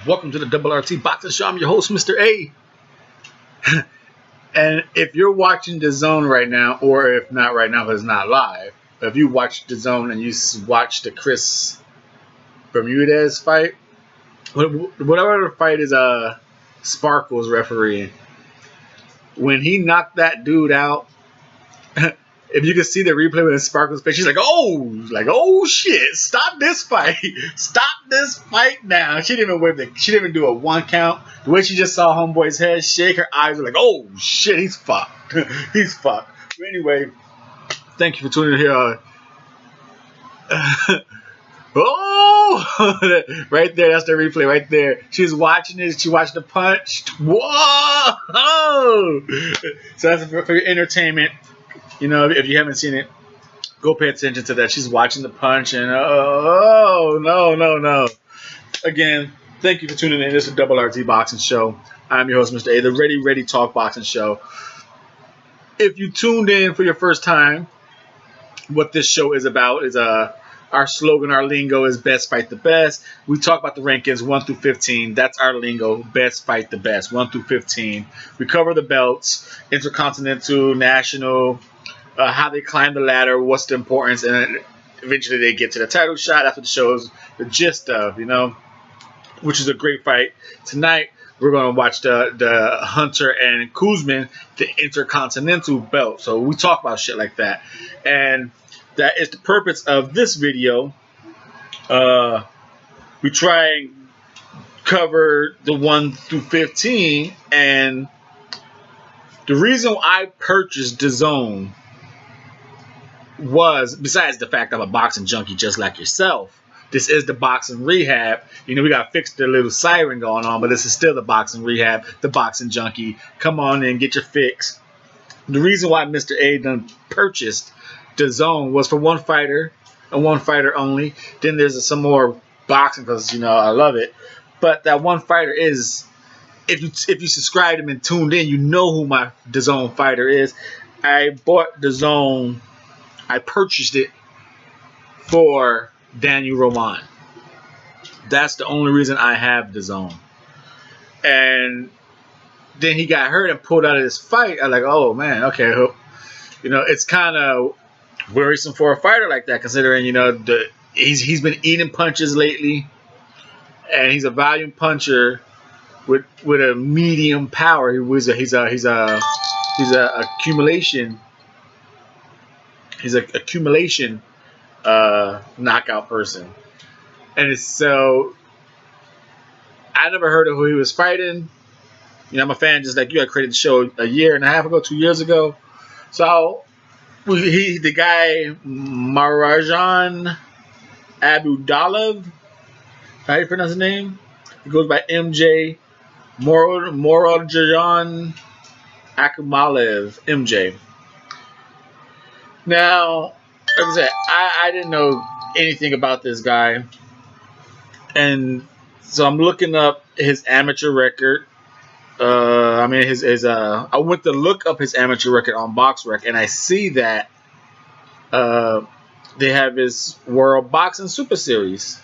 Welcome to the Double RT Boxing Show. I'm your host, Mr.A. And if you're watching the Zone right now, or if not right now because it's not live, if you watch the Zone and you watch the Chris Bermudez fight, whatever the fight is, Sparkles refereeing, when he knocked that dude out, if you can see the replay with Sparkles' face, she's like, oh shit, stop this fight. Stop this fight now. She didn't even do a one count. The way she just saw homeboy's head shake, her eyes were like, oh shit, he's fucked. He's fucked. But anyway, thank you for tuning in here. Oh, right there, that's the replay right there. She's watching this, she watched the punch. Whoa! So that's for your entertainment. You know, if you haven't seen it, go pay attention to that. She's watching the punch and no. Again, thank you for tuning in. This is the Double RT Boxing Show. I'm your host, Mr.A, the Ready Talk Boxing Show. If you tuned in for your first time, what this show is about is our slogan, our lingo is best fight the best. We talk about the rankings 1 through 15. That's our lingo, best fight the best, 1 through 15. We cover the belts, intercontinental, national, how they climb the ladder, what's the importance, and eventually they get to the title shot. That's what the show is the gist of, which is a great fight. Tonight, we're going to watch the Hunter and Kuzmin, the intercontinental belt. So we talk about shit like that. And that is the purpose of this video. We try and cover the 1 through 15. And the reason I purchased the Zone was, besides the fact I'm a boxing junkie just like yourself, this is the boxing rehab. We got to fix the little siren going on, but this is still the boxing rehab, the boxing junkie. Come on in, get your fix. The reason why Mr.A done purchased the Zone was for one fighter and one fighter only. Then there's some more boxing because, I love it. But that one fighter is, if you subscribed him and tuned in, you know who my the Zone fighter is. I bought the Zone. I purchased it for Daniel Roman. That's the only reason I have the Zone. And then he got hurt and pulled out of this fight. I'm like, oh man, okay. It's kind of worrisome for a fighter like that, considering he's been eating punches lately, and he's a volume puncher with a medium power. He's a accumulation. He's an accumulation knockout person. And so I never heard of who he was fighting. I'm a fan just like you. I created the show a year and a half ago, 2 years ago. So the guy Murodjon Akhmadaliev, how do you pronounce his name? He goes by MJ. Murodjon Akhmadaliev, MJ. Now, like I said, I didn't know anything about this guy. And so I'm looking up his amateur record. I went to look up his amateur record on BoxRec, and I see that they have his World Boxing Super Series.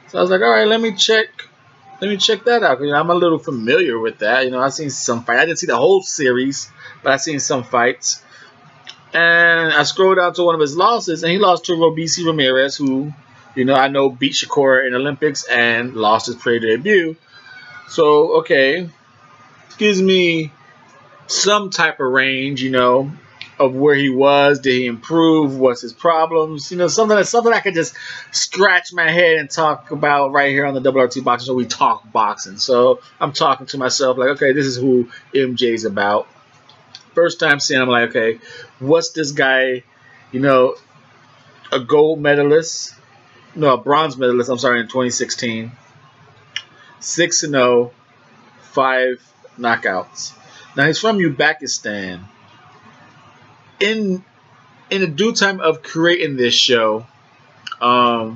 So I was like, all right, let me check that out. I'm a little familiar with that. I've seen some fights. I didn't see the whole series, but I've seen some fights. And I scrolled down to one of his losses, and he lost to Robisi Ramirez, who, I know beat Shakur in the Olympics and lost his pro debut. So, okay, gives me some type of range, of where he was. Did he improve? What's his problems? Something I could just scratch my head and talk about right here on the Double RT Boxing Show. We talk boxing. So I'm talking to myself like, okay, this is who MJ's about. First time seeing him, I'm like, okay, what's this guy, a gold medalist, no, a bronze medalist, I'm sorry, in 2016, 6-0, 5 knockouts. Now, he's from Uzbekistan. In the due time of creating this show, I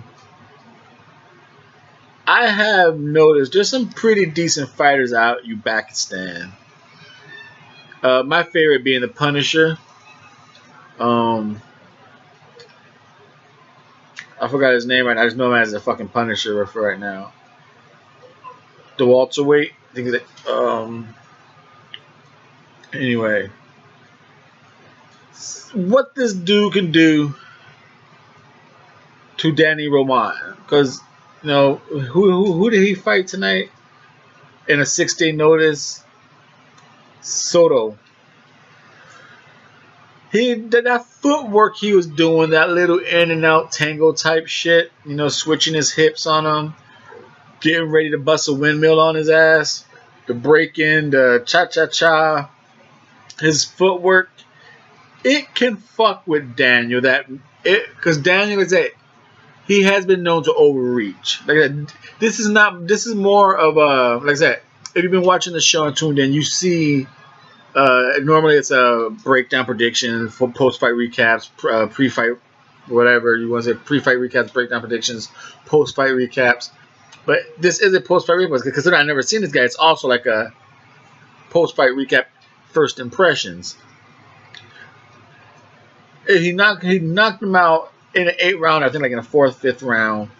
have noticed there's some pretty decent fighters out in Uzbekistan. My favorite being the Punisher. I forgot his name right now. I just know him as the fucking Punisher for right now. the welterweight. I think that anyway, what this dude can do to Danny Roman, because who did he fight tonight in a 6-day notice? Soto. That footwork he was doing, that little in and out tango type shit, switching his hips on him, getting ready to bust a windmill on his ass, the break in, the cha cha cha, his footwork, it can fuck with Daniel. Because Daniel is he has been known to overreach. This is more of a, like I said, if you've been watching the show and tuned in, you see. Normally it's a breakdown prediction for post-fight recaps, pre-fight, whatever you want to say, pre-fight recaps, breakdown predictions, post-fight recaps. But this is a post-fight recap because I've never seen this guy. It's also like a post-fight recap, first impressions. He knocked him out in an 8th round, I think like in the 4th, 5th round.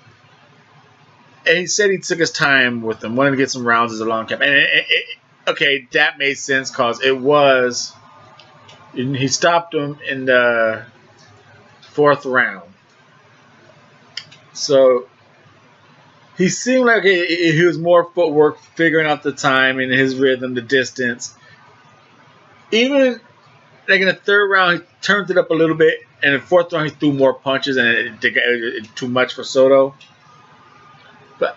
And he said he took his time with him, wanted to get some rounds as a long cap. And okay, that made sense because he stopped him in the 4th round. So he seemed like he was more footwork, figuring out the time and his rhythm, the distance. Even like in the 3rd round, he turned it up a little bit. And in the 4th round, he threw more punches and it too much for Soto. But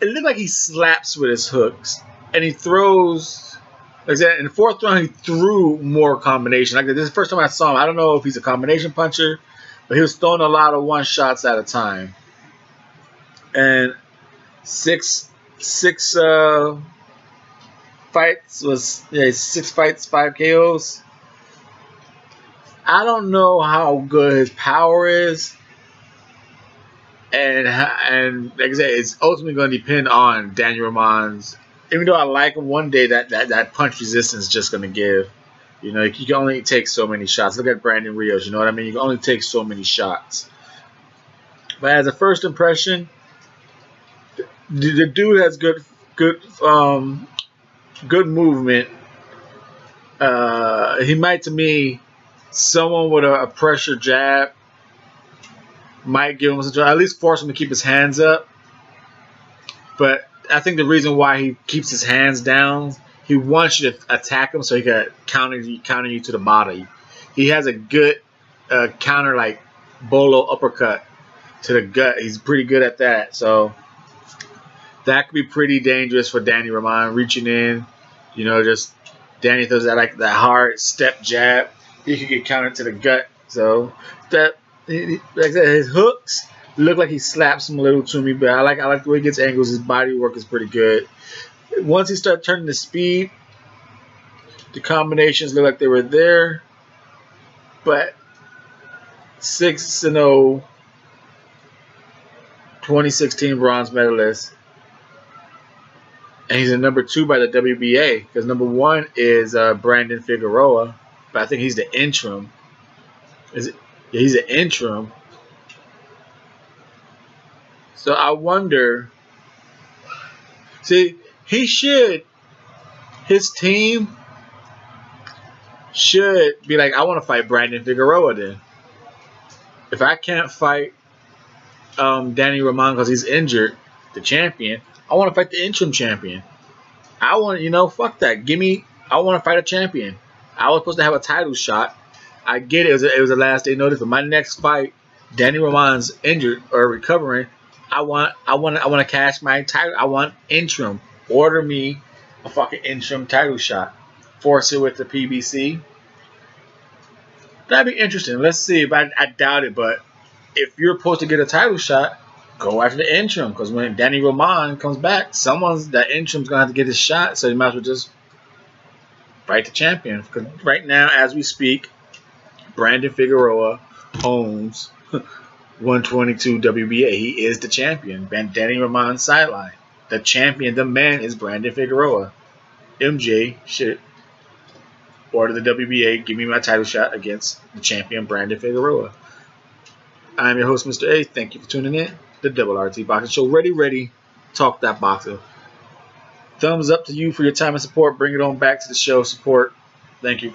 it looked like he slaps with his hooks. And he throws, like I said, in the 4th round, he threw more combination. Like this is the first time I saw him. I don't know if he's a combination puncher, but he was throwing a lot of one shots at a time. And six fights was 6 fights, 5 KOs. I don't know how good his power is. And like I said, it's ultimately going to depend on Daniel Roman's. Even though I like him, one day that punch resistance is just going to give. You can only take so many shots. Look at Brandon Rios. You know what I mean? You can only take so many shots. But as a first impression, the dude has good movement. He might, to me, someone with a pressure jab might give him some, at least force him to keep his hands up. But I think the reason why he keeps his hands down, he wants you to attack him so he can counter you to the body. He has a good counter, like bolo uppercut to the gut. He's pretty good at that. So that could be pretty dangerous for Danny Roman, reaching in. Just Danny throws that hard step jab. He could get countered to the gut. So that, like I said, his hooks look like he slaps him a little to me, but I like the way he gets angles. His body work is pretty good. Once he started turning the speed, the combinations look like they were there. But 6-0, 2016 bronze medalist, and he's in number 2 by the WBA because number 1 is Brandon Figueroa, but I think he's the interim. He's an interim. So I wonder. See, his team should be like, I want to fight Brandon Figueroa then. If I can't fight Danny Roman because he's injured, the champion, I want to fight the interim champion. I want, fuck that. I want to fight a champion. I was supposed to have a title shot. I get it. It was a last day notice. But my next fight, Danny Roman's injured or recovering. I want to cash my title. I want interim. Order me a fucking interim title shot. Force it with the PBC. That'd be interesting. Let's see. But I doubt it. But if you're supposed to get a title shot, go after the interim. Because when Danny Roman comes back, that interim's going to have to get his shot. So you might as well just fight the champion. Because right now, as we speak, Brandon Figueroa owns 122 WBA. He is the champion. Danny Roman's sideline. The champion, the man, is Brandon Figueroa. MJ should order the WBA. Give me my title shot against the champion, Brandon Figueroa. I'm your host, Mr.A. Thank you for tuning in. The Double RT Boxing Show. Ready, talk that boxing. thumbs up to you for your time and support. Bring it on back to the show. Support. Thank you.